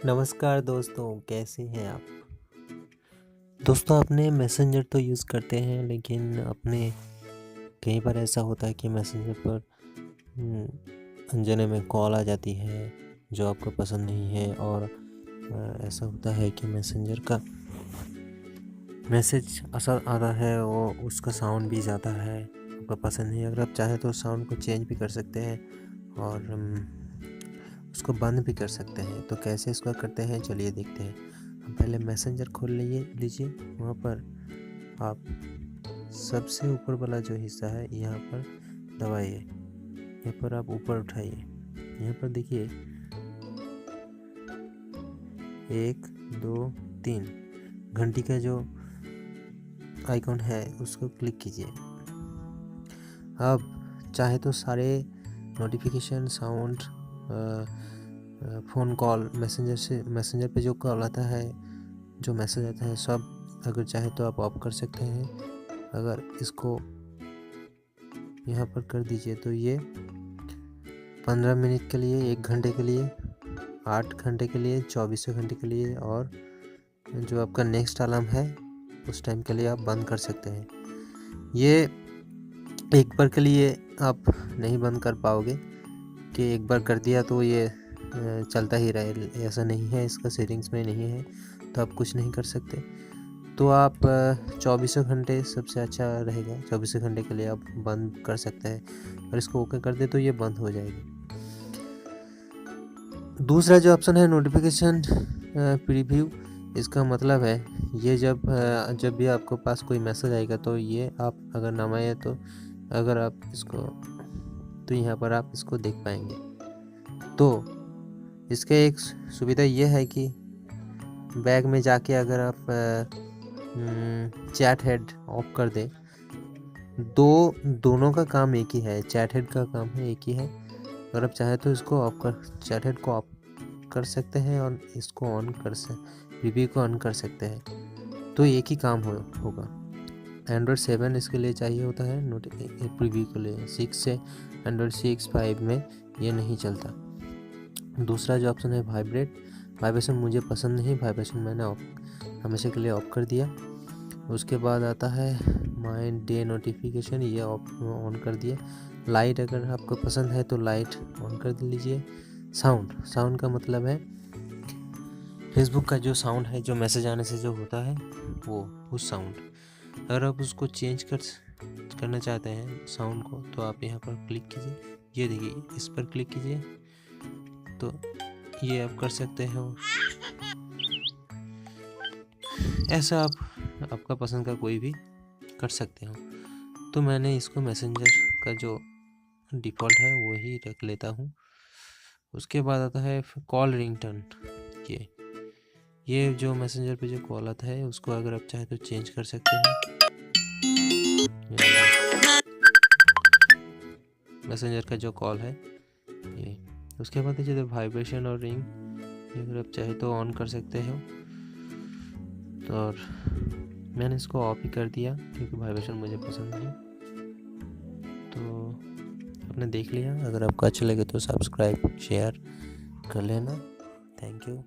नमस्कार दोस्तों, कैसे हैं आप? दोस्तों, अपने मैसेंजर तो यूज़ करते हैं, लेकिन अपने कई बार ऐसा होता है कि मैसेंजर पर अनजाने में कॉल आ जाती है जो आपको पसंद नहीं है। और ऐसा होता है कि मैसेंजर का मैसेज असर आता है, वो उसका साउंड भी ज़्यादा है, आपको पसंद नहीं है। अगर आप चाहें तो साउंड को चेंज भी कर सकते हैं और उसको बंद भी कर सकते हैं। तो कैसे इसको करते हैं, चलिए देखते हैं। हम पहले मैसेंजर खोल लीजिए। वहाँ पर आप सबसे ऊपर वाला जो हिस्सा है यहाँ पर दबाइए। यहाँ पर आप ऊपर उठाइए। यहाँ पर देखिए 1 2 3 घंटी का जो आइकॉन है उसको क्लिक कीजिए। अब चाहे तो सारे notification, sound, phone call, messenger पे जो कॉल आता है, जो मैसेज आता है, सब अगर चाहे तो आप ऑफ कर सकते हैं। अगर इसको यहाँ पर कर दीजिए तो ये 15 मिनट के लिए, 1 घंटे के लिए, 8 घंटे के लिए, 24 घंटे के लिए, और जो आपका नेक्स्ट अलार्म है उस टाइम के लिए आप बंद कर सकते हैं। ये एक बार के लिए आप नहीं बंद कर पाओगे कि एक बार कर दिया तो ये चलता ही रहे, ऐसा नहीं है। इसका सेटिंग्स में नहीं है तो आप कुछ नहीं कर सकते। तो आप 24 घंटे सबसे अच्छा रहेगा। 24 घंटे के लिए आप बंद कर सकते हैं और इसको ओके कर दे तो ये बंद हो जाएगी। दूसरा जो ऑप्शन है नोटिफिकेशन प्रीव्यू, इसका मतलब है ये जब भी आपको पास कोई मैसेज आएगा तो ये आप अगर नाम आए तो अगर आप इसको तो यहाँ पर आप इसको देख पाएंगे। तो इसका एक सुविधा ये है कि बैग में जाके अगर आप चैट हेड ऑफ कर दें, दोनों का काम एक ही है। चैट हेड का काम है एक ही है। अगर आप चाहे तो इसको चैट हेड को ऑफ कर सकते हैं और इसको प्रीव्यू को ऑन कर सकते हैं, तो एक ही काम होगा। एंड्रॉयड 7 इसके लिए चाहिए होता है प्रीव्यू के लिए। 6 से एंड्रॉयड 6, 5 में ये नहीं चलता। दूसरा जो ऑप्शन है वाइब्रेशन मुझे पसंद नहीं। वाइब्रेशन मैंने हमेशा के लिए ऑफ कर दिया। उसके बाद आता है माइंड डे नोटिफिकेशन, ये ऑन कर दिया। लाइट अगर आपको पसंद है तो लाइट ऑन कर लीजिए। साउंड का मतलब है फेसबुक का जो साउंड है, जो मैसेज आने से जो होता है वो उस साउंड, अगर आप उसको चेंज करना चाहते हैं साउंड को, तो आप यहाँ पर क्लिक कीजिए। ये देखिए, इस पर क्लिक कीजिए तो ये आप कर सकते हो। ऐसा आप आपका पसंद का कोई भी कर सकते हो। तो मैंने इसको मैसेंजर का जो डिफ़ॉल्ट है वही रख लेता हूँ। उसके बाद आता है कॉल रिंगटोन। ये जो मैसेंजर पे जो कॉल आता है उसको अगर आप चाहे तो चेंज कर सकते हैं। मैसेंजर का जो कॉल है ये। उसके बाद जो वाइब्रेशन और रिंग, ये अगर आप चाहे तो ऑन कर सकते हो। और मैंने इसको ऑफ ही कर दिया क्योंकि वाइब्रेशन मुझे पसंद नहीं। तो आपने देख लिया। अगर आपको अच्छा लगे तो सब्सक्राइब शेयर कर लेना। Thank you.